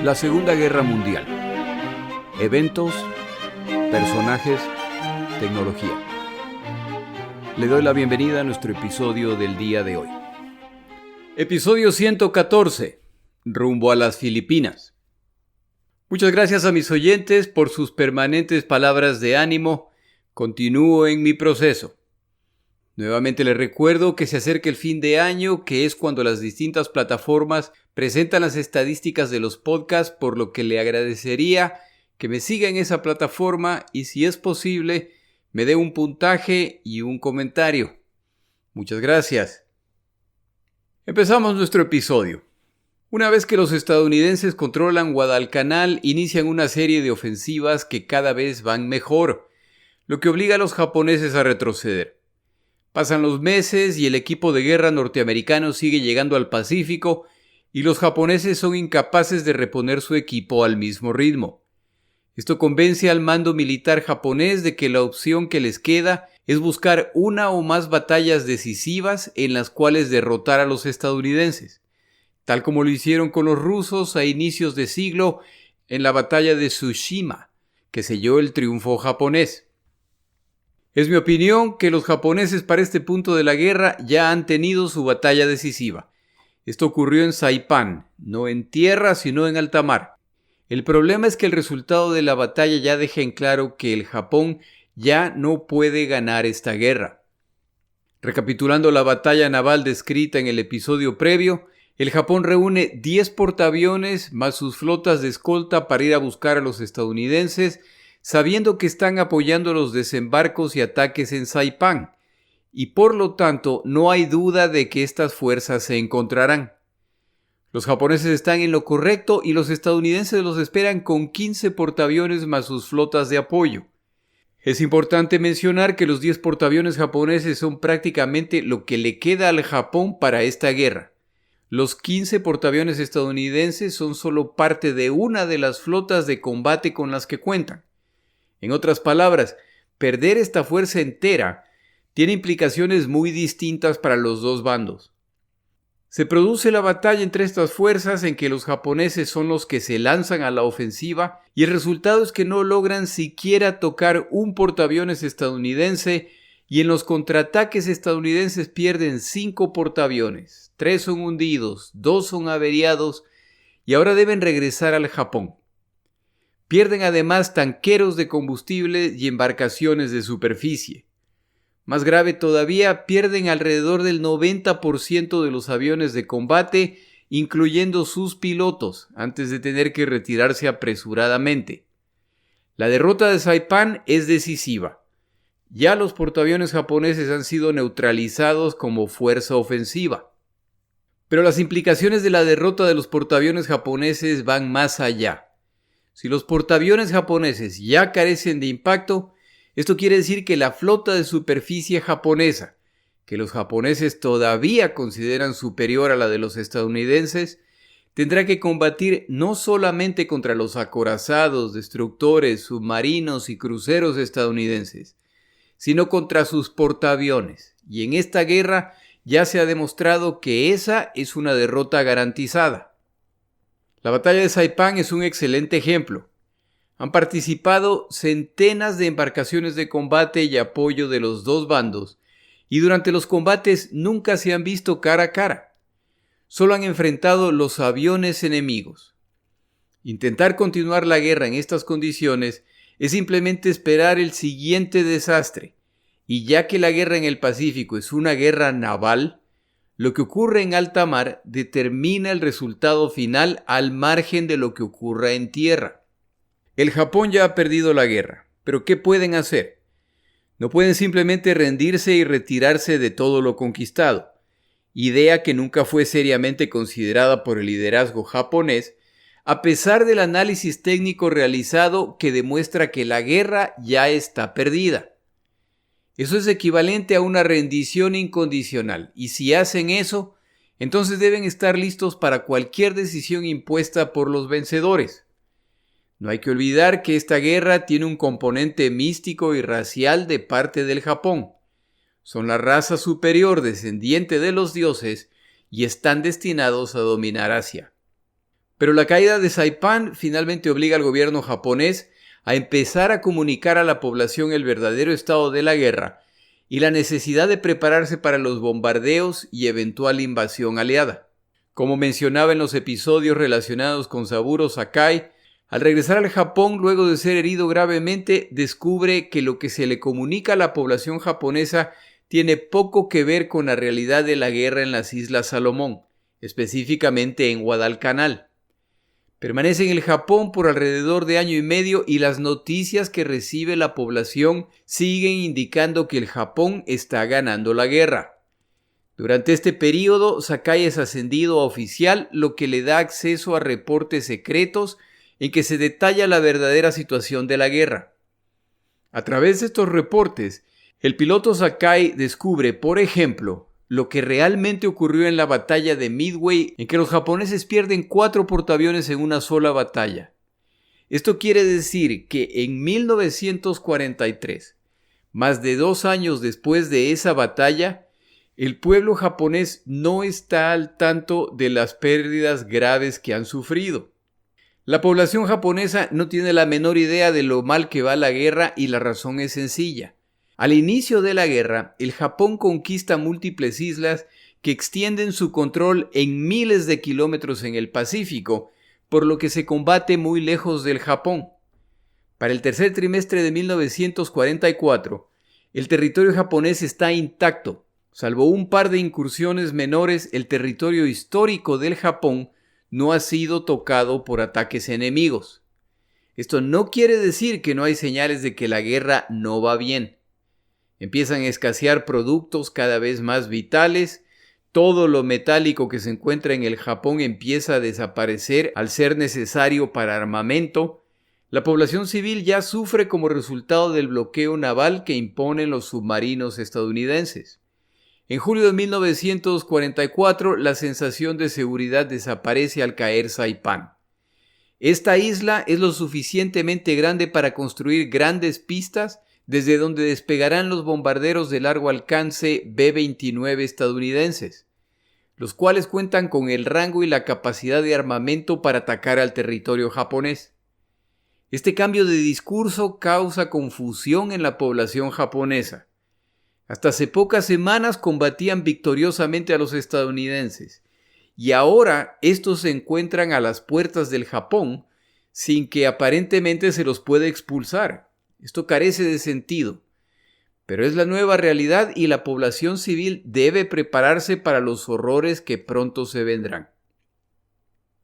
La Segunda Guerra Mundial. Eventos, personajes, tecnología. Le doy la bienvenida a nuestro episodio del día de hoy. Episodio 114. Rumbo a las Filipinas. Muchas gracias a mis oyentes por sus permanentes palabras de ánimo. Continúo en mi proceso. Nuevamente les recuerdo que se acerca el fin de año, que es cuando las distintas plataformas presentan las estadísticas de los podcasts, por lo que le agradecería que me siga en esa plataforma y, si es posible, me dé un puntaje y un comentario. Muchas gracias. Empezamos nuestro episodio. Una vez que los estadounidenses controlan Guadalcanal, inician una serie de ofensivas que cada vez van mejor, lo que obliga a los japoneses a retroceder. Pasan los meses y el equipo de guerra norteamericano sigue llegando al Pacífico y los japoneses son incapaces de reponer su equipo al mismo ritmo. Esto convence al mando militar japonés de que la opción que les queda es buscar una o más batallas decisivas en las cuales derrotar a los estadounidenses, tal como lo hicieron con los rusos a inicios de siglo en la batalla de Tsushima, que selló el triunfo japonés. Es mi opinión que los japoneses para este punto de la guerra ya han tenido su batalla decisiva. Esto ocurrió en Saipán, no en tierra sino en alta mar. El problema es que el resultado de la batalla ya deja en claro que el Japón ya no puede ganar esta guerra. Recapitulando la batalla naval descrita en el episodio previo, el Japón reúne 10 portaaviones más sus flotas de escolta para ir a buscar a los estadounidenses, sabiendo que están apoyando los desembarcos y ataques en Saipán, y por lo tanto no hay duda de que estas fuerzas se encontrarán. Los japoneses están en lo correcto y los estadounidenses los esperan con 15 portaaviones más sus flotas de apoyo. Es importante mencionar que los 10 portaaviones japoneses son prácticamente lo que le queda al Japón para esta guerra. Los 15 portaaviones estadounidenses son solo parte de una de las flotas de combate con las que cuentan. En otras palabras, perder esta fuerza entera tiene implicaciones muy distintas para los dos bandos. Se produce la batalla entre estas fuerzas en que los japoneses son los que se lanzan a la ofensiva y el resultado es que no logran siquiera tocar un portaaviones estadounidense y en los contraataques estadounidenses pierden 5 portaaviones, 3 son hundidos, 2 son averiados y ahora deben regresar al Japón. Pierden además tanqueros de combustible y embarcaciones de superficie. Más grave todavía, pierden alrededor del 90% de los aviones de combate, incluyendo sus pilotos, antes de tener que retirarse apresuradamente. La derrota de Saipán es decisiva. Ya los portaaviones japoneses han sido neutralizados como fuerza ofensiva. Pero las implicaciones de la derrota de los portaaviones japoneses van más allá. Si los portaaviones japoneses ya carecen de impacto, esto quiere decir que la flota de superficie japonesa, que los japoneses todavía consideran superior a la de los estadounidenses, tendrá que combatir no solamente contra los acorazados, destructores, submarinos y cruceros estadounidenses, sino contra sus portaaviones. Y en esta guerra ya se ha demostrado que esa es una derrota garantizada. La batalla de Saipán es un excelente ejemplo. Han participado centenas de embarcaciones de combate y apoyo de los dos bandos, y durante los combates nunca se han visto cara a cara. Solo han enfrentado los aviones enemigos. Intentar continuar la guerra en estas condiciones es simplemente esperar el siguiente desastre, y ya que la guerra en el Pacífico es una guerra naval, lo que ocurre en alta mar determina el resultado final al margen de lo que ocurra en tierra. El Japón ya ha perdido la guerra, pero ¿qué pueden hacer? No pueden simplemente rendirse y retirarse de todo lo conquistado, idea que nunca fue seriamente considerada por el liderazgo japonés, a pesar del análisis técnico realizado que demuestra que la guerra ya está perdida. Eso es equivalente a una rendición incondicional, y si hacen eso, entonces deben estar listos para cualquier decisión impuesta por los vencedores. No hay que olvidar que esta guerra tiene un componente místico y racial de parte del Japón. Son la raza superior descendiente de los dioses y están destinados a dominar Asia. Pero la caída de Saipan finalmente obliga al gobierno japonés a empezar a comunicar a la población el verdadero estado de la guerra y la necesidad de prepararse para los bombardeos y eventual invasión aliada. Como mencionaba en los episodios relacionados con Saburo Sakai, al regresar al Japón luego de ser herido gravemente, descubre que lo que se le comunica a la población japonesa tiene poco que ver con la realidad de la guerra en las Islas Salomón, específicamente en Guadalcanal. Permanece en el Japón por alrededor de año y medio y las noticias que recibe la población siguen indicando que el Japón está ganando la guerra. Durante este periodo, Sakai es ascendido a oficial, lo que le da acceso a reportes secretos en que se detalla la verdadera situación de la guerra. A través de estos reportes, el piloto Sakai descubre, por ejemplo, lo que realmente ocurrió en la batalla de Midway, en que los japoneses pierden 4 portaaviones en una sola batalla. Esto quiere decir que en 1943, más de 2 años después de esa batalla, el pueblo japonés no está al tanto de las pérdidas graves que han sufrido. La población japonesa no tiene la menor idea de lo mal que va la guerra y la razón es sencilla. Al inicio de la guerra, el Japón conquista múltiples islas que extienden su control en miles de kilómetros en el Pacífico, por lo que se combate muy lejos del Japón. Para el tercer trimestre de 1944, el territorio japonés está intacto. Salvo un par de incursiones menores, el territorio histórico del Japón no ha sido tocado por ataques enemigos. Esto no quiere decir que no hay señales de que la guerra no va bien. Empiezan a escasear productos cada vez más vitales, todo lo metálico que se encuentra en el Japón empieza a desaparecer al ser necesario para armamento. La población civil ya sufre como resultado del bloqueo naval que imponen los submarinos estadounidenses. En julio de 1944, la sensación de seguridad desaparece al caer Saipan. Esta isla es lo suficientemente grande para construir grandes pistas desde donde despegarán los bombarderos de largo alcance B-29 estadounidenses, los cuales cuentan con el rango y la capacidad de armamento para atacar al territorio japonés. Este cambio de discurso causa confusión en la población japonesa. Hasta hace pocas semanas combatían victoriosamente a los estadounidenses, y ahora estos se encuentran a las puertas del Japón sin que aparentemente se los pueda expulsar. Esto carece de sentido, pero es la nueva realidad y la población civil debe prepararse para los horrores que pronto se vendrán.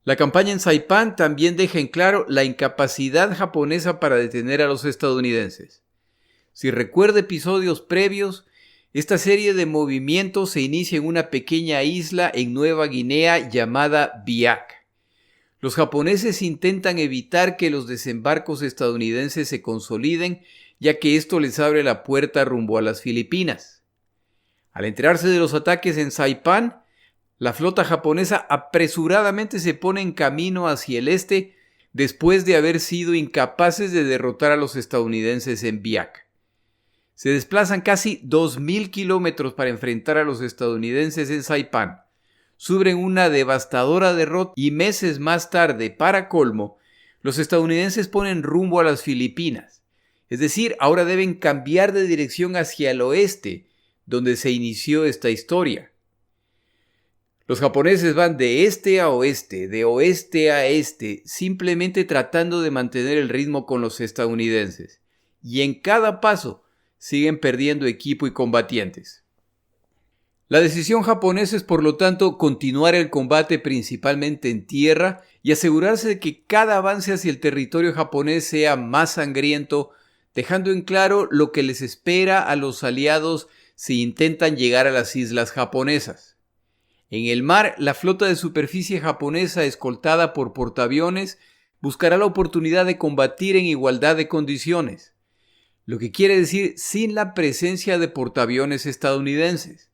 La campaña en Saipan también deja en claro la incapacidad japonesa para detener a los estadounidenses. Si recuerda episodios previos, esta serie de movimientos se inicia en una pequeña isla en Nueva Guinea llamada Biak. Los japoneses intentan evitar que los desembarcos estadounidenses se consoliden, ya que esto les abre la puerta rumbo a las Filipinas. Al enterarse de los ataques en Saipan, la flota japonesa apresuradamente se pone en camino hacia el este después de haber sido incapaces de derrotar a los estadounidenses en Biak. Se desplazan casi 2.000 kilómetros para enfrentar a los estadounidenses en Saipan. Sufren una devastadora derrota y meses más tarde, para colmo, los estadounidenses ponen rumbo a las Filipinas. Es decir, ahora deben cambiar de dirección hacia el oeste, donde se inició esta historia. Los japoneses van de este a oeste, de oeste a este, simplemente tratando de mantener el ritmo con los estadounidenses. Y en cada paso siguen perdiendo equipo y combatientes. La decisión japonesa es, por lo tanto, continuar el combate principalmente en tierra y asegurarse de que cada avance hacia el territorio japonés sea más sangriento, dejando en claro lo que les espera a los aliados si intentan llegar a las islas japonesas. En el mar, la flota de superficie japonesa, escoltada por portaaviones, buscará la oportunidad de combatir en igualdad de condiciones, lo que quiere decir sin la presencia de portaaviones estadounidenses.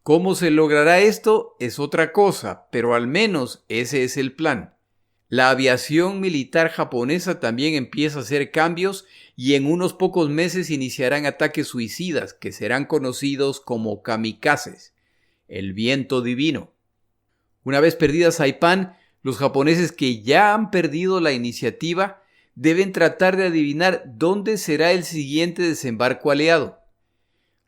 ¿Cómo se logrará esto? Es otra cosa, pero al menos ese es el plan. La aviación militar japonesa también empieza a hacer cambios y en unos pocos meses iniciarán ataques suicidas que serán conocidos como kamikazes, el viento divino. Una vez perdida Saipan, Los japoneses que ya han perdido la iniciativa deben tratar de adivinar dónde será el siguiente desembarco aliado.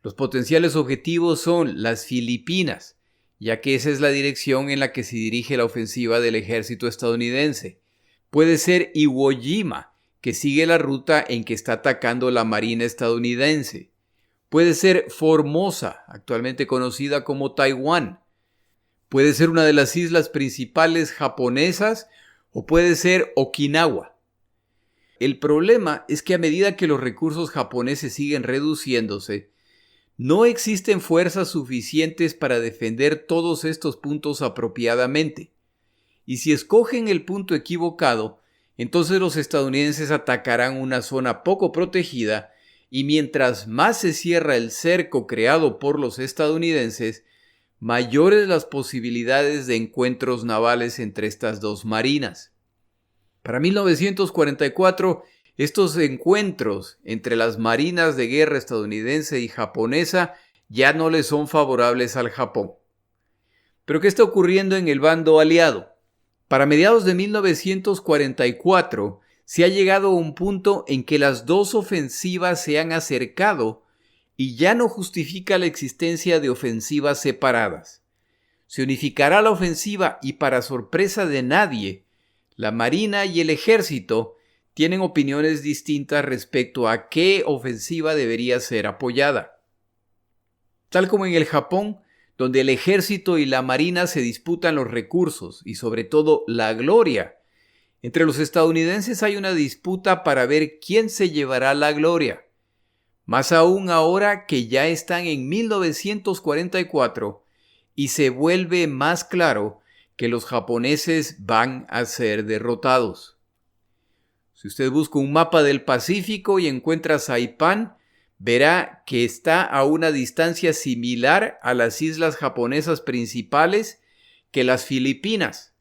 Los potenciales objetivos son las Filipinas, ya que esa es la dirección en la que se dirige la ofensiva del ejército estadounidense. Puede ser Iwo Jima, que sigue la ruta en que está atacando la Marina estadounidense. Puede ser Formosa, actualmente conocida como Taiwán. Puede ser una de las islas principales japonesas o puede ser Okinawa. El problema es que a medida que los recursos japoneses siguen reduciéndose, no existen fuerzas suficientes para defender todos estos puntos apropiadamente. Y si escogen el punto equivocado, entonces los estadounidenses atacarán una zona poco protegida y mientras más se cierra el cerco creado por los estadounidenses, mayores las posibilidades de encuentros navales entre estas dos marinas. Para 1944, estos encuentros entre las marinas de guerra estadounidense y japonesa ya no le son favorables al Japón. ¿Pero qué está ocurriendo en el bando aliado? Para mediados de 1944 se ha llegado a un punto en que las dos ofensivas se han acercado y ya no justifica la existencia de ofensivas separadas. Se unificará la ofensiva y para sorpresa de nadie, la Marina y el Ejército tienen opiniones distintas respecto a qué ofensiva debería ser apoyada. Tal como en el Japón, donde el Ejército y la Marina se disputan los recursos y sobre todo la gloria, entre los estadounidenses hay una disputa para ver quién se llevará la gloria. Más aún ahora que ya están en 1944 y se vuelve más claro que los japoneses van a ser derrotados. Si usted busca un mapa del Pacífico y encuentra Saipán, verá que está a una distancia similar a las islas japonesas principales que las Filipinas.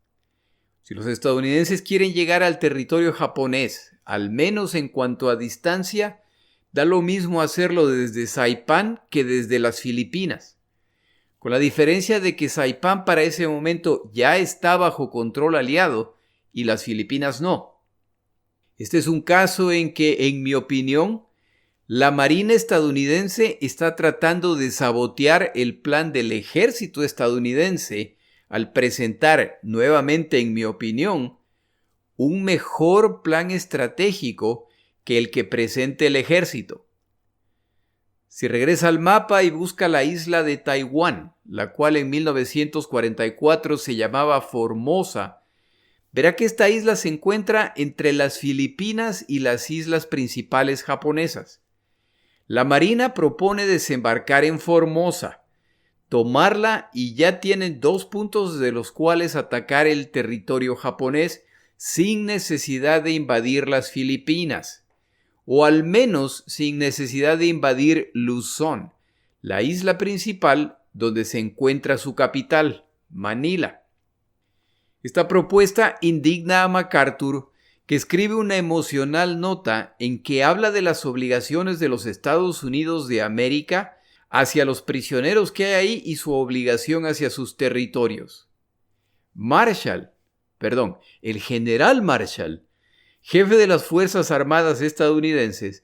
Si los estadounidenses quieren llegar al territorio japonés, al menos en cuanto a distancia, da lo mismo hacerlo desde Saipán que desde las Filipinas. Con la diferencia de que Saipán para ese momento ya está bajo control aliado y las Filipinas no. Este es un caso en que, en mi opinión, la Marina estadounidense está tratando de sabotear el plan del ejército estadounidense al presentar, nuevamente en mi opinión, un mejor plan estratégico que el que presente el ejército. Si regresa al mapa y busca la isla de Taiwán, la cual en 1944 se llamaba Formosa, verá que esta isla se encuentra entre las Filipinas y las islas principales japonesas. La Marina propone desembarcar en Formosa, tomarla y ya tienen 2 puntos de los cuales atacar el territorio japonés sin necesidad de invadir las Filipinas, o al menos sin necesidad de invadir Luzón, la isla principal donde se encuentra su capital, Manila. Esta propuesta indigna a MacArthur, que escribe una emocional nota en que habla de las obligaciones de los Estados Unidos de América hacia los prisioneros que hay ahí y su obligación hacia sus territorios. El general Marshall, jefe de las Fuerzas Armadas estadounidenses,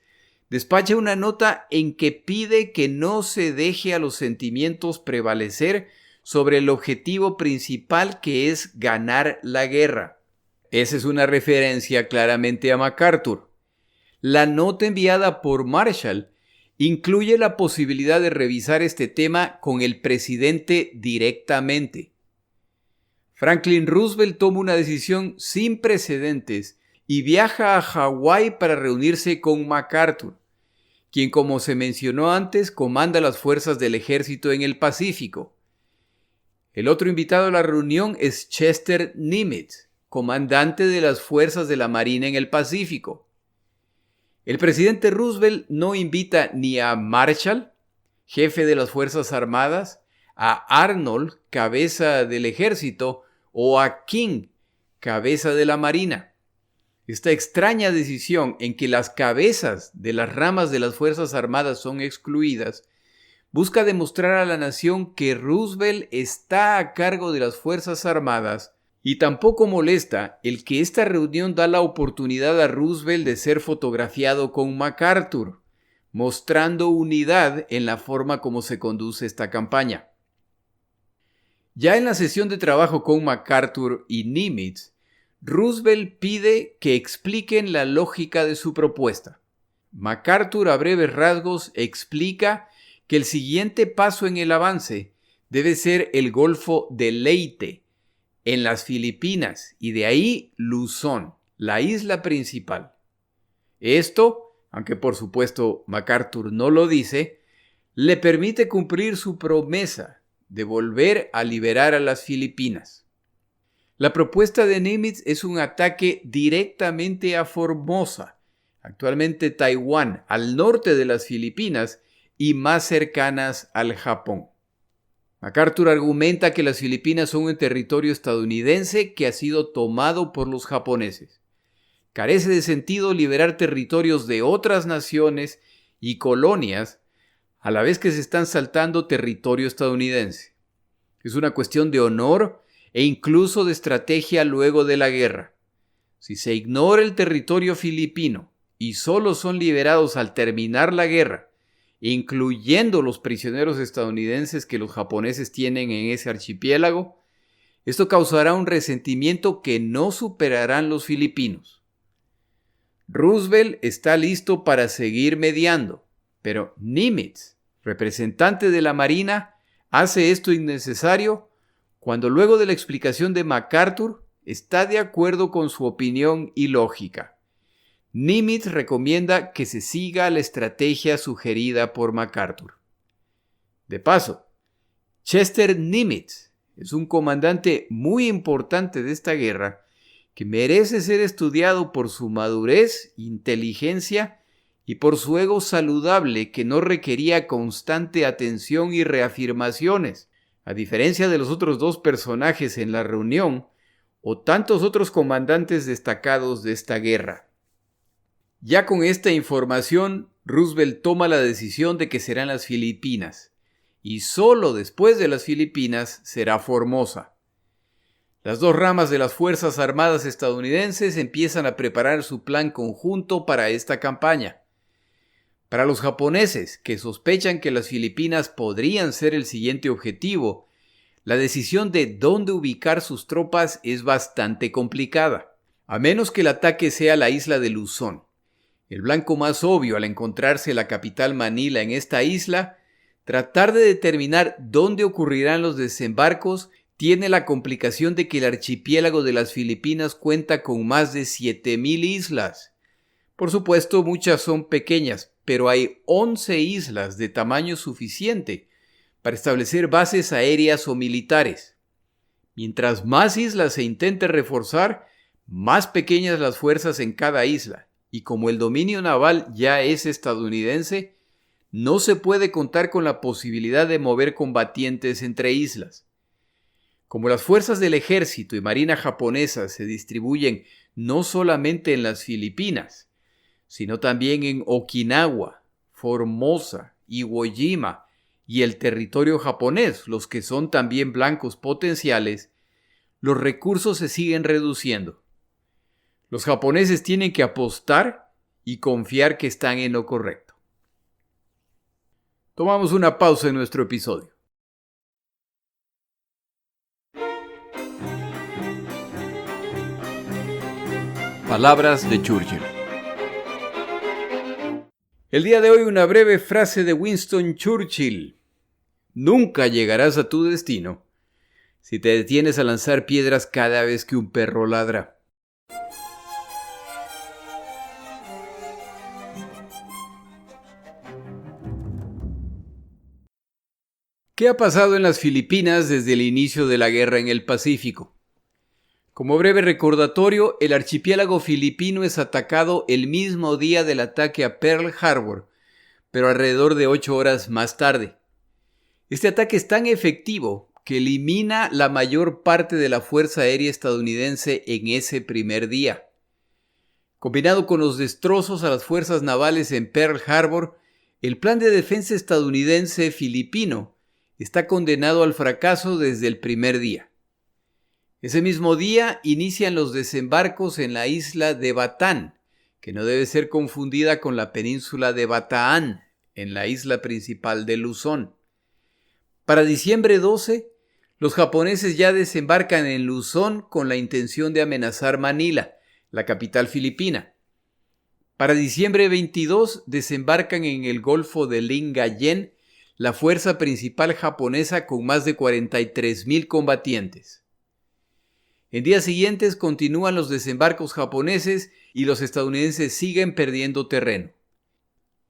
despacha una nota en que pide que no se deje a los sentimientos prevalecer sobre el objetivo principal, que es ganar la guerra. Esa es una referencia claramente a MacArthur. La nota enviada por Marshall incluye la posibilidad de revisar este tema con el presidente directamente. Franklin Roosevelt toma una decisión sin precedentes y viaja a Hawái para reunirse con MacArthur, quien, como se mencionó antes, comanda las fuerzas del ejército en el Pacífico. El otro invitado a la reunión es Chester Nimitz, comandante de las fuerzas de la Marina en el Pacífico. El presidente Roosevelt no invita ni a Marshall, jefe de las Fuerzas Armadas, a Arnold, cabeza del ejército, o a King, cabeza de la Marina. Esta extraña decisión en que las cabezas de las ramas de las Fuerzas Armadas son excluidas busca demostrar a la nación que Roosevelt está a cargo de las Fuerzas Armadas Y tampoco molesta el que esta reunión da la oportunidad a Roosevelt de ser fotografiado con MacArthur, mostrando unidad en la forma como se conduce esta campaña. Ya en la sesión de trabajo con MacArthur y Nimitz, Roosevelt pide que expliquen la lógica de su propuesta. MacArthur, a breves rasgos, explica que el siguiente paso en el avance debe ser el Golfo de Leyte, en las Filipinas, y de ahí Luzón, la isla principal. Esto, aunque por supuesto MacArthur no lo dice, le permite cumplir su promesa de volver a liberar a las Filipinas. La propuesta de Nimitz es un ataque directamente a Formosa, actualmente Taiwán, al norte de las Filipinas y más cercanas al Japón. MacArthur argumenta que las Filipinas son un territorio estadounidense que ha sido tomado por los japoneses. Carece de sentido liberar territorios de otras naciones y colonias a la vez que se están saltando territorio estadounidense. Es una cuestión de honor e incluso de estrategia luego de la guerra. Si se ignora el territorio filipino y solo son liberados al terminar la guerra, incluyendo los prisioneros estadounidenses que los japoneses tienen en ese archipiélago, esto causará un resentimiento que no superarán los filipinos. Roosevelt está listo para seguir mediando, pero Nimitz, representante de la Marina, hace esto innecesario cuando luego de la explicación de MacArthur está de acuerdo con su opinión y lógica. Nimitz recomienda que se siga la estrategia sugerida por MacArthur. De paso, Chester Nimitz es un comandante muy importante de esta guerra que merece ser estudiado por su madurez, inteligencia y por su ego saludable que no requería constante atención y reafirmaciones, a diferencia de los otros dos personajes en la reunión o tantos otros comandantes destacados de esta guerra. Ya con esta información, Roosevelt toma la decisión de que serán las Filipinas, y solo después de las Filipinas será Formosa. Las dos ramas de las Fuerzas Armadas estadounidenses empiezan a preparar su plan conjunto para esta campaña. Para los japoneses, que sospechan que las Filipinas podrían ser el siguiente objetivo, la decisión de dónde ubicar sus tropas es bastante complicada, a menos que el ataque sea la isla de Luzón. El blanco más obvio al encontrarse la capital Manila en esta isla, tratar de determinar dónde ocurrirán los desembarcos tiene la complicación de que el archipiélago de las Filipinas cuenta con más de 7,000 islas. Por supuesto, muchas son pequeñas, pero hay 11 islas de tamaño suficiente para establecer bases aéreas o militares. Mientras más islas se intente reforzar, más pequeñas las fuerzas en cada isla. Y como el dominio naval ya es estadounidense, no se puede contar con la posibilidad de mover combatientes entre islas. Como las fuerzas del ejército y marina japonesa se distribuyen no solamente en las Filipinas, sino también en Okinawa, Formosa, Iwo Jima y el territorio japonés, los que son también blancos potenciales, los recursos se siguen reduciendo. Los japoneses tienen que apostar y confiar que están en lo correcto. Tomamos una pausa en nuestro episodio. Palabras de Churchill. El día de hoy una breve frase de Winston Churchill. Nunca llegarás a tu destino si te detienes a lanzar piedras cada vez que un perro ladra. ¿Qué ha pasado en las Filipinas desde el inicio de la guerra en el Pacífico? Como breve recordatorio, el archipiélago filipino es atacado el mismo día del ataque a Pearl Harbor, pero alrededor de 8 horas más tarde. Este ataque es tan efectivo que elimina la mayor parte de la Fuerza Aérea estadounidense en ese primer día. Combinado con los destrozos a las fuerzas navales en Pearl Harbor, el plan de defensa estadounidense-filipino está condenado al fracaso desde el primer día. Ese mismo día inician los desembarcos en la isla de Batán, que no debe ser confundida con la península de Bataán, en la isla principal de Luzón. Para diciembre 12, los japoneses ya desembarcan en Luzón con la intención de amenazar Manila, la capital filipina. Para diciembre 22 desembarcan en el Golfo de Lingayen la fuerza principal japonesa con más de 43,000 combatientes. En días siguientes continúan los desembarcos japoneses y los estadounidenses siguen perdiendo terreno.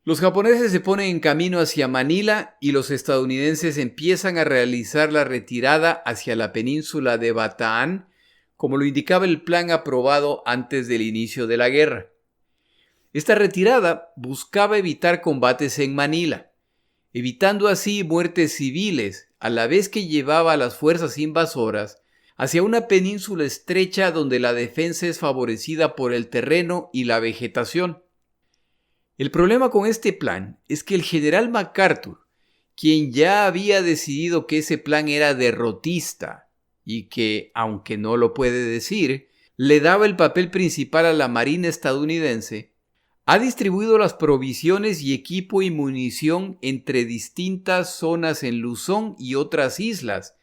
Los japoneses se ponen en camino hacia Manila y los estadounidenses empiezan a realizar la retirada hacia la península de Bataán, como lo indicaba el plan aprobado antes del inicio de la guerra. Esta retirada buscaba evitar combates en Manila, evitando así muertes civiles, a la vez que llevaba a las fuerzas invasoras hacia una península estrecha donde la defensa es favorecida por el terreno y la vegetación. El problema con este plan es que el general MacArthur, quien ya había decidido que ese plan era derrotista y que, aunque no lo puede decir, le daba el papel principal a la Marina estadounidense, ha distribuido las provisiones y equipo y munición entre distintas zonas en Luzón y otras islas,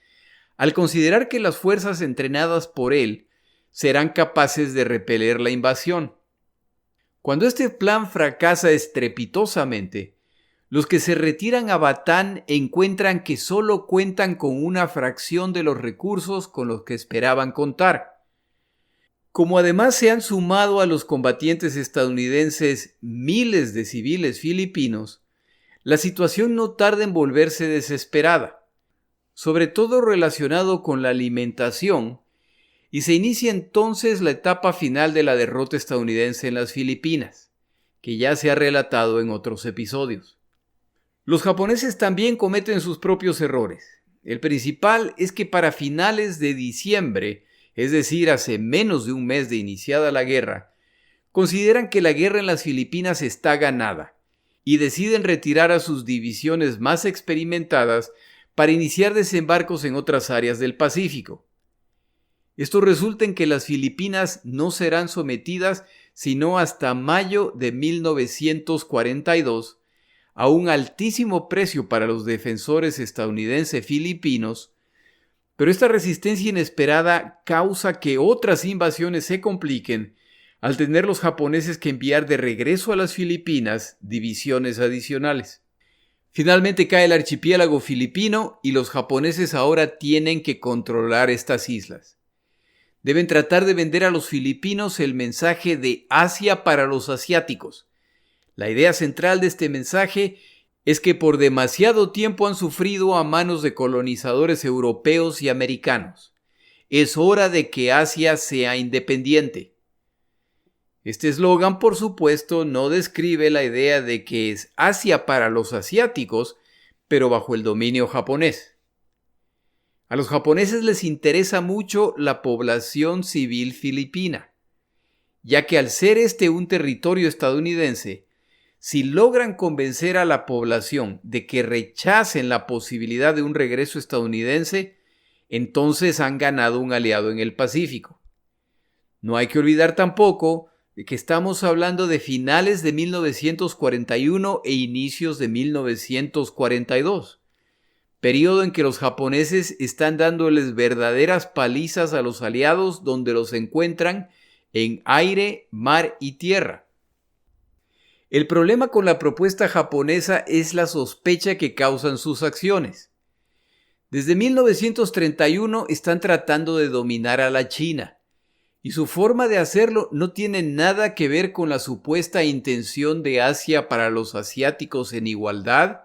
al considerar que las fuerzas entrenadas por él serán capaces de repeler la invasión. Cuando este plan fracasa estrepitosamente, los que se retiran a Batán encuentran que solo cuentan con una fracción de los recursos con los que esperaban contar. Como además se han sumado a los combatientes estadounidenses miles de civiles filipinos, la situación no tarda en volverse desesperada, sobre todo relacionado con la alimentación, y se inicia entonces la etapa final de la derrota estadounidense en las Filipinas, que ya se ha relatado en otros episodios. Los japoneses también cometen sus propios errores. El principal es que para finales de diciembre, es decir, hace menos de un mes de iniciada la guerra, consideran que la guerra en las Filipinas está ganada y deciden retirar a sus divisiones más experimentadas para iniciar desembarcos en otras áreas del Pacífico. Esto resulta en que las Filipinas no serán sometidas sino hasta mayo de 1942, a un altísimo precio para los defensores estadounidenses filipinos, pero esta resistencia inesperada causa que otras invasiones se compliquen al tener los japoneses que enviar de regreso a las Filipinas divisiones adicionales. Finalmente cae el archipiélago filipino y los japoneses ahora tienen que controlar estas islas. Deben tratar de vender a los filipinos el mensaje de Asia para los asiáticos. La idea central de este mensaje es que por demasiado tiempo han sufrido a manos de colonizadores europeos y americanos. Es hora de que Asia sea independiente. Este eslogan, por supuesto, no describe la idea de que es Asia para los asiáticos, pero bajo el dominio japonés. A los japoneses les interesa mucho la población civil filipina, ya que al ser este un territorio estadounidense, si logran convencer a la población de que rechacen la posibilidad de un regreso estadounidense, entonces han ganado un aliado en el Pacífico. No hay que olvidar tampoco de que estamos hablando de finales de 1941 e inicios de 1942, periodo en que los japoneses están dándoles verdaderas palizas a los aliados donde los encuentran en aire, mar y tierra. El problema con la propuesta japonesa es la sospecha que causan sus acciones. Desde 1931 están tratando de dominar a la China, y su forma de hacerlo no tiene nada que ver con la supuesta intención de Asia para los asiáticos en igualdad,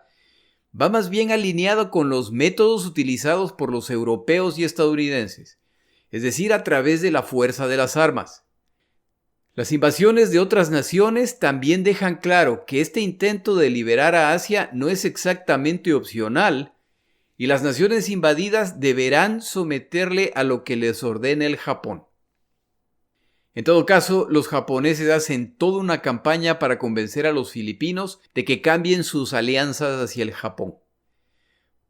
va más bien alineado con los métodos utilizados por los europeos y estadounidenses, es decir, a través de la fuerza de las armas. Las invasiones de otras naciones también dejan claro que este intento de liberar a Asia no es exactamente opcional, y las naciones invadidas deberán someterle a lo que les ordene el Japón. En todo caso, los japoneses hacen toda una campaña para convencer a los filipinos de que cambien sus alianzas hacia el Japón.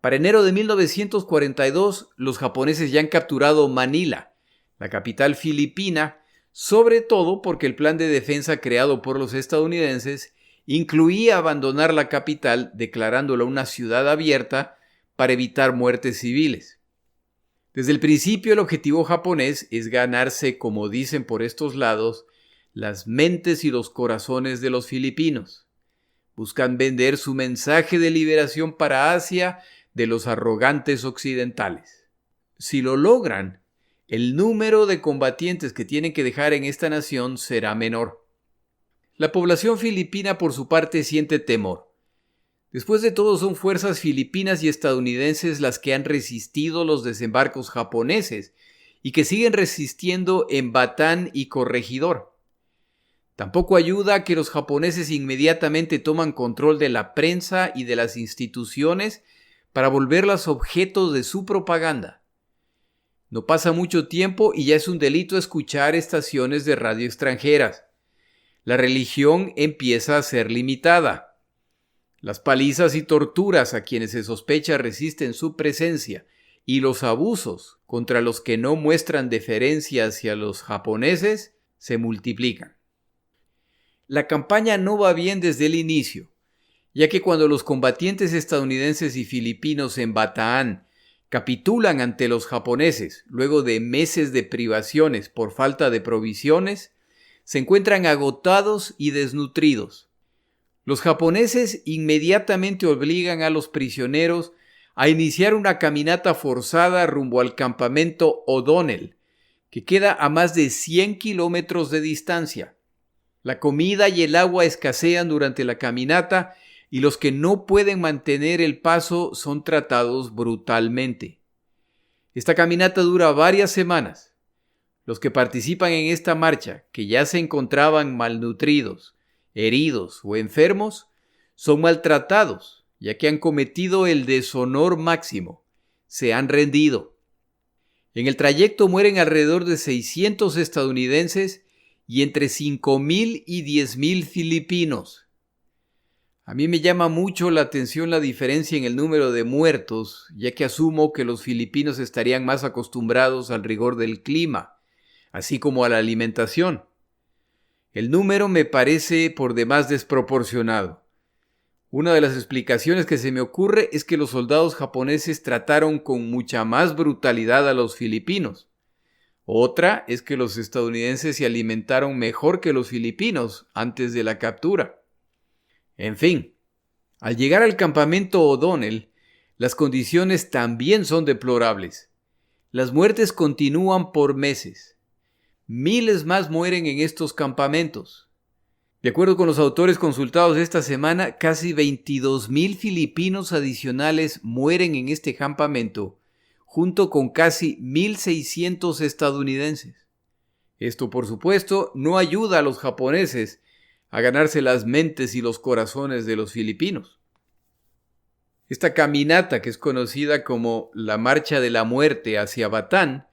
Para enero de 1942, los japoneses ya han capturado Manila, la capital filipina, sobre todo porque el plan de defensa creado por los estadounidenses incluía abandonar la capital declarándola una ciudad abierta para evitar muertes civiles. Desde el principio el objetivo japonés es ganarse, como dicen por estos lados, las mentes y los corazones de los filipinos. Buscan vender su mensaje de liberación para Asia de los arrogantes occidentales. Si lo logran, el número de combatientes que tienen que dejar en esta nación será menor. La población filipina, por su parte, siente temor. Después de todo, son fuerzas filipinas y estadounidenses las que han resistido los desembarcos japoneses y que siguen resistiendo en Batán y Corregidor. Tampoco ayuda que los japoneses inmediatamente toman control de la prensa y de las instituciones para volverlas objeto de su propaganda. No pasa mucho tiempo y ya es un delito escuchar estaciones de radio extranjeras. La religión empieza a ser limitada. Las palizas y torturas a quienes se sospecha resisten su presencia y los abusos contra los que no muestran deferencia hacia los japoneses se multiplican. La campaña no va bien desde el inicio, ya que cuando los combatientes estadounidenses y filipinos en Bataan capitulan ante los japoneses luego de meses de privaciones por falta de provisiones, se encuentran agotados y desnutridos. Los japoneses inmediatamente obligan a los prisioneros a iniciar una caminata forzada rumbo al campamento O'Donnell, que queda a más de 100 kilómetros de distancia. La comida y el agua escasean durante la caminata y los que no pueden mantener el paso son tratados brutalmente. Esta caminata dura varias semanas. Los que participan en esta marcha, que ya se encontraban malnutridos, heridos o enfermos, son maltratados, ya que han cometido el deshonor máximo. Se han rendido. En el trayecto mueren alrededor de 600 estadounidenses y entre 5,000 y 10,000 filipinos. A mí me llama mucho la atención la diferencia en el número de muertos, ya que asumo que los filipinos estarían más acostumbrados al rigor del clima, así como a la alimentación. El número me parece por demás desproporcionado. Una de las explicaciones que se me ocurre es que los soldados japoneses trataron con mucha más brutalidad a los filipinos. Otra es que los estadounidenses se alimentaron mejor que los filipinos antes de la captura. En fin, al llegar al campamento O'Donnell, las condiciones también son deplorables. Las muertes continúan por meses. Miles más mueren en estos campamentos. De acuerdo con los autores consultados esta semana, casi 22,000 filipinos adicionales mueren en este campamento, junto con casi 1,600 estadounidenses. Esto, por supuesto, no ayuda a los japoneses a ganarse las mentes y los corazones de los filipinos. Esta caminata, que es conocida como la Marcha de la Muerte hacia Batán,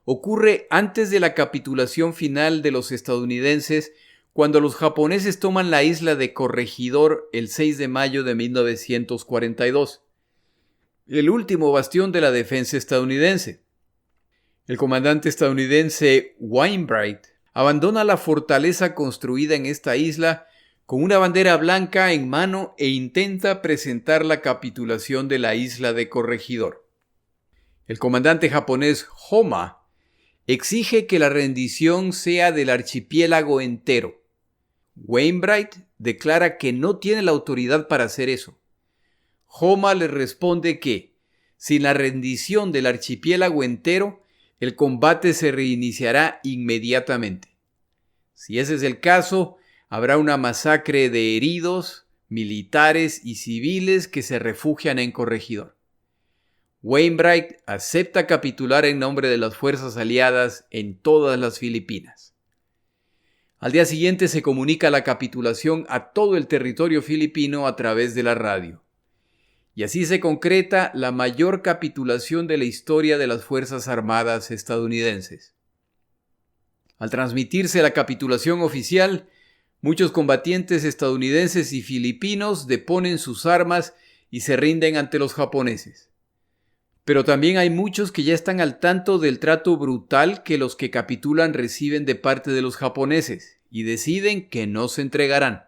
ocurre antes de la capitulación final de los estadounidenses, cuando los japoneses toman la isla de Corregidor el 6 de mayo de 1942, el último bastión de la defensa estadounidense. El comandante estadounidense Wainwright abandona la fortaleza construida en esta isla con una bandera blanca en mano e intenta presentar la capitulación de la isla de Corregidor. El comandante japonés Homa exige que la rendición sea del archipiélago entero. Wainwright declara que no tiene la autoridad para hacer eso. Homa le responde que, sin la rendición del archipiélago entero, el combate se reiniciará inmediatamente. Si ese es el caso, habrá una masacre de heridos, militares y civiles que se refugian en Corregidor. Wainwright acepta capitular en nombre de las fuerzas aliadas en todas las Filipinas. Al día siguiente se comunica la capitulación a todo el territorio filipino a través de la radio. Y así se concreta la mayor capitulación de la historia de las Fuerzas Armadas estadounidenses. Al transmitirse la capitulación oficial, muchos combatientes estadounidenses y filipinos deponen sus armas y se rinden ante los japoneses. Pero también hay muchos que ya están al tanto del trato brutal que los que capitulan reciben de parte de los japoneses y deciden que no se entregarán.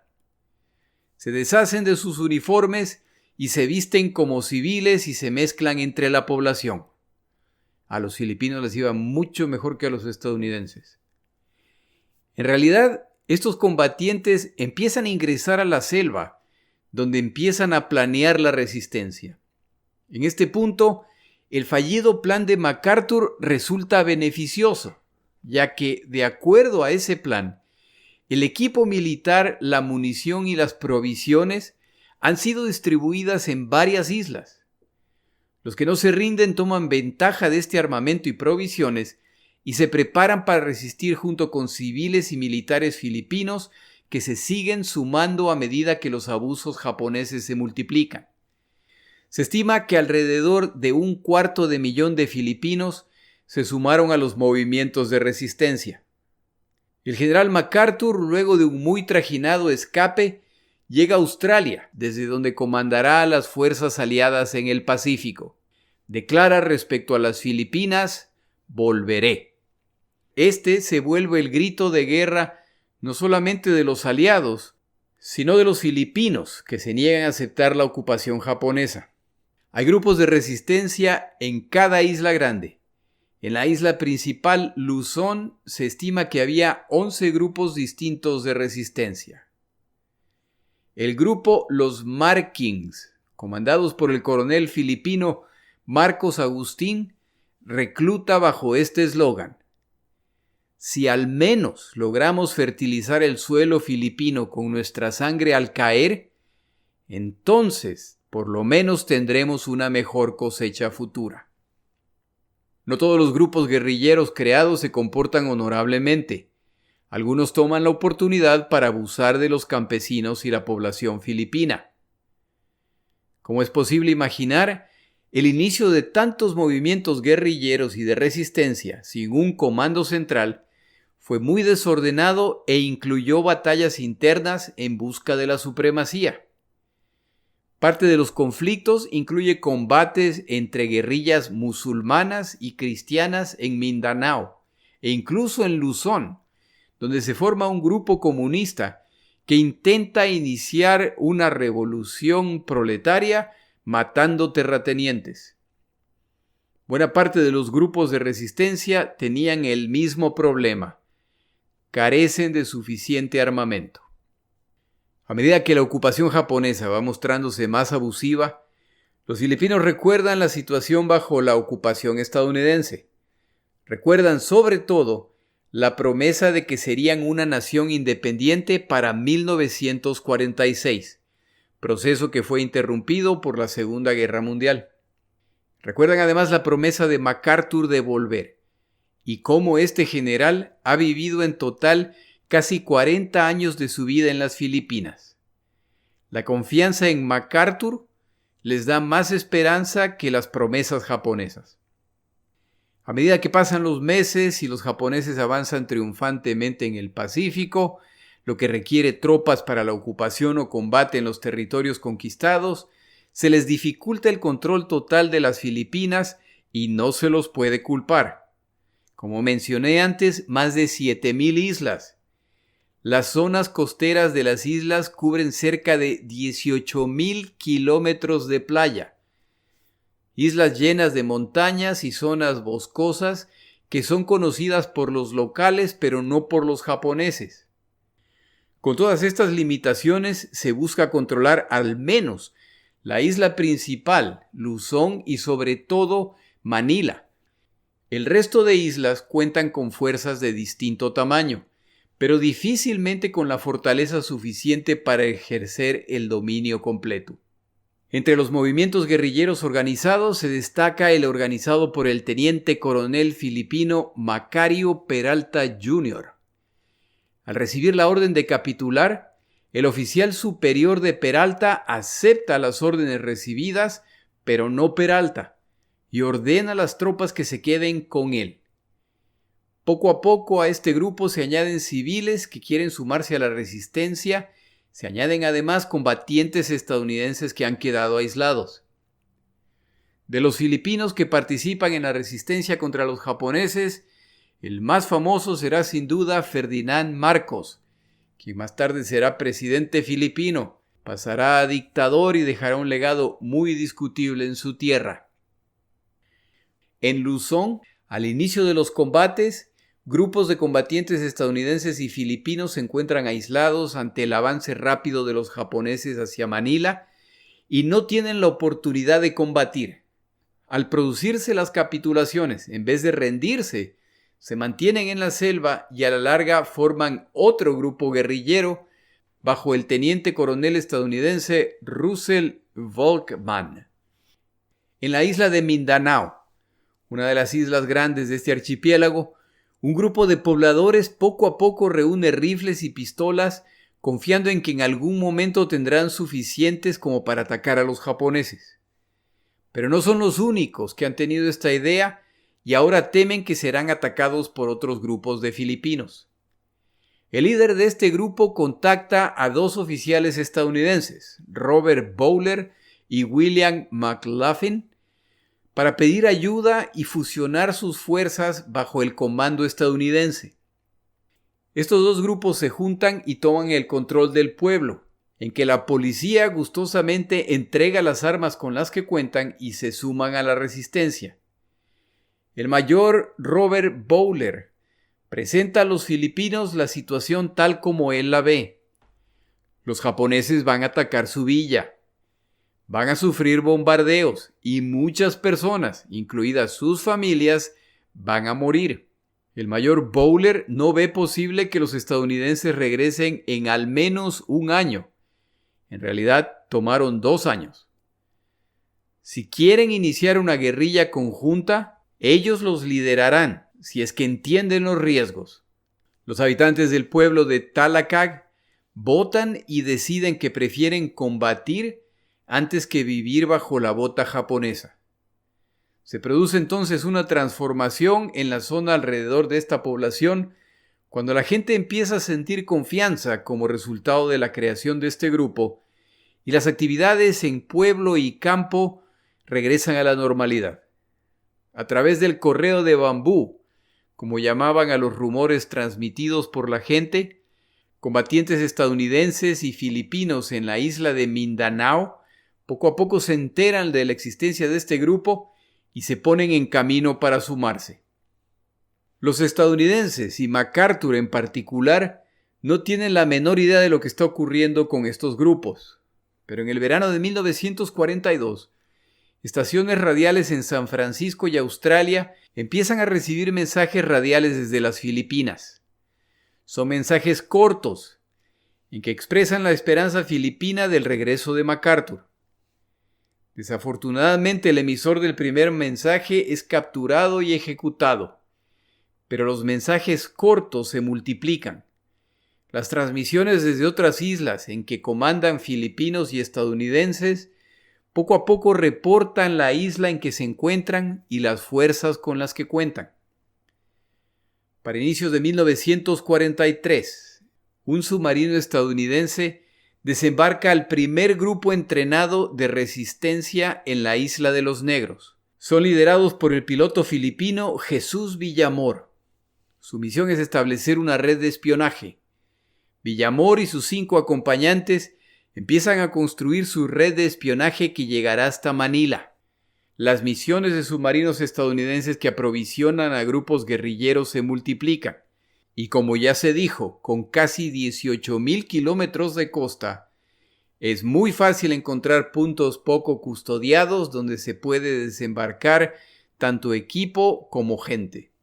Se deshacen de sus uniformes y se visten como civiles y se mezclan entre la población. A los filipinos les iba mucho mejor que a los estadounidenses. En realidad, estos combatientes empiezan a ingresar a la selva, donde empiezan a planear la resistencia. En este punto, el fallido plan de MacArthur resulta beneficioso, ya que, de acuerdo a ese plan, el equipo militar, la munición y las provisiones han sido distribuidas en varias islas. Los que no se rinden toman ventaja de este armamento y provisiones y se preparan para resistir junto con civiles y militares filipinos que se siguen sumando a medida que los abusos japoneses se multiplican. Se estima que alrededor de 250,000 de filipinos se sumaron a los movimientos de resistencia. El general MacArthur, luego de un muy trajinado escape, llega a Australia, desde donde comandará a las fuerzas aliadas en el Pacífico. Declara respecto a las Filipinas: volveré. Este se vuelve el grito de guerra no solamente de los aliados, sino de los filipinos que se niegan a aceptar la ocupación japonesa. Hay grupos de resistencia en cada isla grande. En la isla principal, Luzón, se estima que había 11 grupos distintos de resistencia. El grupo Los Markings, comandados por el coronel filipino Marcos Agustín, recluta bajo este eslogan: si al menos logramos fertilizar el suelo filipino con nuestra sangre al caer, entonces por lo menos tendremos una mejor cosecha futura. No todos los grupos guerrilleros creados se comportan honorablemente. Algunos toman la oportunidad para abusar de los campesinos y la población filipina. Como es posible imaginar, el inicio de tantos movimientos guerrilleros y de resistencia sin un comando central fue muy desordenado e incluyó batallas internas en busca de la supremacía. Parte de los conflictos incluye combates entre guerrillas musulmanas y cristianas en Mindanao e incluso en Luzón, donde se forma un grupo comunista que intenta iniciar una revolución proletaria matando terratenientes. Buena parte de los grupos de resistencia tenían el mismo problema: carecen de suficiente armamento. A medida que la ocupación japonesa va mostrándose más abusiva, los filipinos recuerdan la situación bajo la ocupación estadounidense. Recuerdan sobre todo la promesa de que serían una nación independiente para 1946, proceso que fue interrumpido por la Segunda Guerra Mundial. Recuerdan además la promesa de MacArthur de volver, y cómo este general ha vivido en total casi 40 años de su vida en las Filipinas. La confianza en MacArthur les da más esperanza que las promesas japonesas. A medida que pasan los meses y los japoneses avanzan triunfantemente en el Pacífico, lo que requiere tropas para la ocupación o combate en los territorios conquistados, se les dificulta el control total de las Filipinas y no se los puede culpar. Como mencioné antes, más de 7,000 islas. Las zonas costeras de las islas cubren cerca de 18,000 kilómetros de playa. Islas llenas de montañas y zonas boscosas que son conocidas por los locales pero no por los japoneses. Con todas estas limitaciones se busca controlar al menos la isla principal, Luzón, y sobre todo Manila. El resto de islas cuentan con fuerzas de distinto tamaño, pero difícilmente con la fortaleza suficiente para ejercer el dominio completo. Entre los movimientos guerrilleros organizados se destaca el organizado por el teniente coronel filipino Macario Peralta Jr. Al recibir la orden de capitular, el oficial superior de Peralta acepta las órdenes recibidas, pero no Peralta, y ordena a las tropas que se queden con él. Poco a poco a este grupo se añaden civiles que quieren sumarse a la resistencia, se añaden además combatientes estadounidenses que han quedado aislados. De los filipinos que participan en la resistencia contra los japoneses, el más famoso será sin duda Ferdinand Marcos, quien más tarde será presidente filipino, pasará a dictador y dejará un legado muy discutible en su tierra. En Luzón, al inicio de los combates, grupos de combatientes estadounidenses y filipinos se encuentran aislados ante el avance rápido de los japoneses hacia Manila y no tienen la oportunidad de combatir. Al producirse las capitulaciones, en vez de rendirse, se mantienen en la selva y a la larga forman otro grupo guerrillero bajo el teniente coronel estadounidense Russell Volkmann. En la isla de Mindanao, una de las islas grandes de este archipiélago, un grupo de pobladores poco a poco reúne rifles y pistolas, confiando en que en algún momento tendrán suficientes como para atacar a los japoneses. Pero no son los únicos que han tenido esta idea y ahora temen que serán atacados por otros grupos de filipinos. El líder de este grupo contacta a dos oficiales estadounidenses, Robert Bowler y William McLaughlin, para pedir ayuda y fusionar sus fuerzas bajo el comando estadounidense. Estos dos grupos se juntan y toman el control del pueblo, en que la policía gustosamente entrega las armas con las que cuentan y se suman a la resistencia. El mayor Robert Bowler presenta a los filipinos la situación tal como él la ve. Los japoneses van a atacar su villa. Van a sufrir bombardeos y muchas personas, incluidas sus familias, van a morir. El mayor Bowler no ve posible que los estadounidenses regresen en al menos un año. En realidad, tomaron 2 años. Si quieren iniciar una guerrilla conjunta, ellos los liderarán, si es que entienden los riesgos. Los habitantes del pueblo de Talakag votan y deciden que prefieren combatir antes que vivir bajo la bota japonesa. Se produce entonces una transformación en la zona alrededor de esta población cuando la gente empieza a sentir confianza como resultado de la creación de este grupo y las actividades en pueblo y campo regresan a la normalidad. A través del correo de bambú, como llamaban a los rumores transmitidos por la gente, combatientes estadounidenses y filipinos en la isla de Mindanao poco a poco se enteran de la existencia de este grupo y se ponen en camino para sumarse. Los estadounidenses y MacArthur en particular no tienen la menor idea de lo que está ocurriendo con estos grupos, pero en el verano de 1942, estaciones radiales en San Francisco y Australia empiezan a recibir mensajes radiales desde las Filipinas. Son mensajes cortos, en que expresan la esperanza filipina del regreso de MacArthur. Desafortunadamente, el emisor del primer mensaje es capturado y ejecutado, pero los mensajes cortos se multiplican. Las transmisiones desde otras islas en que comandan filipinos y estadounidenses poco a poco reportan la isla en que se encuentran y las fuerzas con las que cuentan. Para inicios de 1943, un submarino estadounidense desembarca al primer grupo entrenado de resistencia en la isla de los Negros. Son liderados por el piloto filipino Jesús Villamor. Su misión es establecer una red de espionaje. Villamor y sus 5 acompañantes empiezan a construir su red de espionaje que llegará hasta Manila. Las misiones de submarinos estadounidenses que aprovisionan a grupos guerrilleros se multiplican. Y como ya se dijo, con casi 18,000 kilómetros de costa, es muy fácil encontrar puntos poco custodiados donde se puede desembarcar tanto equipo como gente.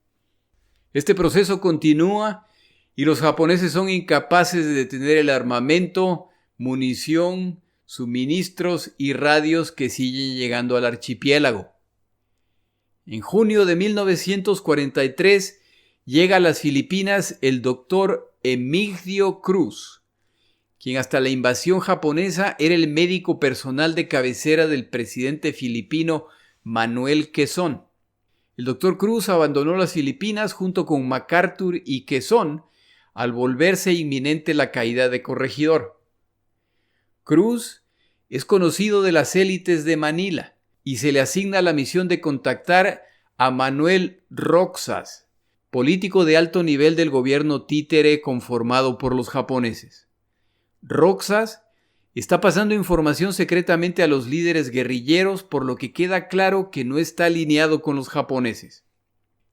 Este proceso continúa y los japoneses son incapaces de detener el armamento, munición, suministros y radios que siguen llegando al archipiélago. En junio de 1943, llega a las Filipinas el doctor Emigdio Cruz, quien hasta la invasión japonesa era el médico personal de cabecera del presidente filipino Manuel Quezón. El doctor Cruz abandonó las Filipinas junto con MacArthur y Quezón al volverse inminente la caída de Corregidor. Cruz es conocido de las élites de Manila y se le asigna la misión de contactar a Manuel Roxas, político de alto nivel del gobierno títere conformado por los japoneses. Roxas está pasando información secretamente a los líderes guerrilleros, por lo que queda claro que no está alineado con los japoneses.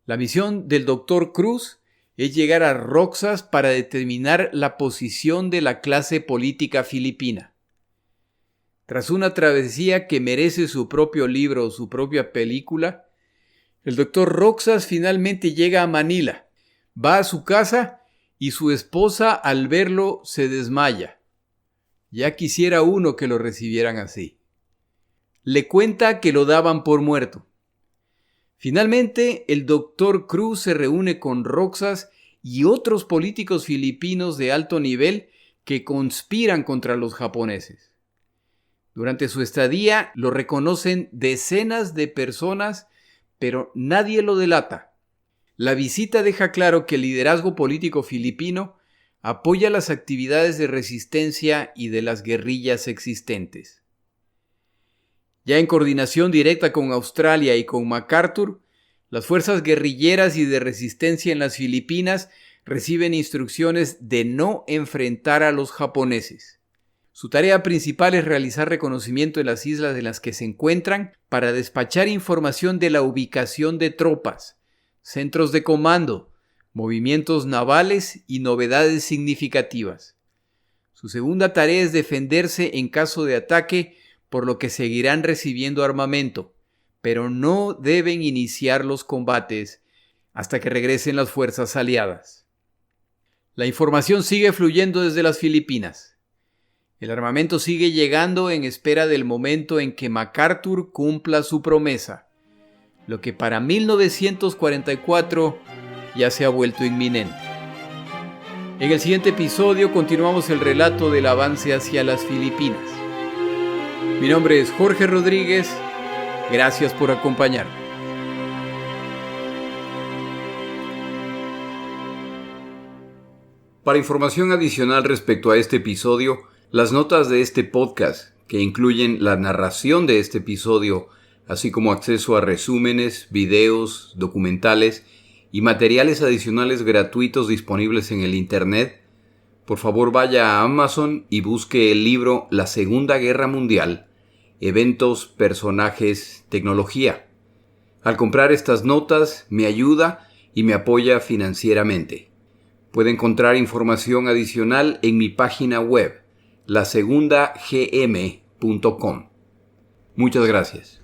La misión del Dr. Cruz es llegar a Roxas para determinar la posición de la clase política filipina. Tras una travesía que merece su propio libro o su propia película, el Dr. Roxas finalmente llega a Manila, va a su casa y su esposa al verlo se desmaya. Ya quisiera uno que lo recibieran así. Le cuenta que lo daban por muerto. Finalmente, el Dr. Cruz se reúne con Roxas y otros políticos filipinos de alto nivel que conspiran contra los japoneses. Durante su estadía lo reconocen decenas de personas, pero nadie lo delata. La visita deja claro que el liderazgo político filipino apoya las actividades de resistencia y de las guerrillas existentes. Ya en coordinación directa con Australia y con MacArthur, las fuerzas guerrilleras y de resistencia en las Filipinas reciben instrucciones de no enfrentar a los japoneses. Su tarea principal es realizar reconocimiento en las islas en las que se encuentran para despachar información de la ubicación de tropas, centros de comando, movimientos navales y novedades significativas. Su segunda tarea es defenderse en caso de ataque, por lo que seguirán recibiendo armamento, pero no deben iniciar los combates hasta que regresen las fuerzas aliadas. La información sigue fluyendo desde las Filipinas. El armamento sigue llegando en espera del momento en que MacArthur cumpla su promesa, lo que para 1944 ya se ha vuelto inminente. En el siguiente episodio continuamos el relato del avance hacia las Filipinas. Mi nombre es Jorge Rodríguez. Gracias por acompañarme. Para información adicional respecto a este episodio, las notas de este podcast, que incluyen la narración de este episodio, así como acceso a resúmenes, videos, documentales y materiales adicionales gratuitos disponibles en el Internet, por favor vaya a Amazon y busque el libro La Segunda Guerra Mundial, Eventos, Personajes, Tecnología. Al comprar estas notas me ayuda y me apoya financieramente. Puede encontrar información adicional en mi página web, lasegundagm.com. Muchas gracias.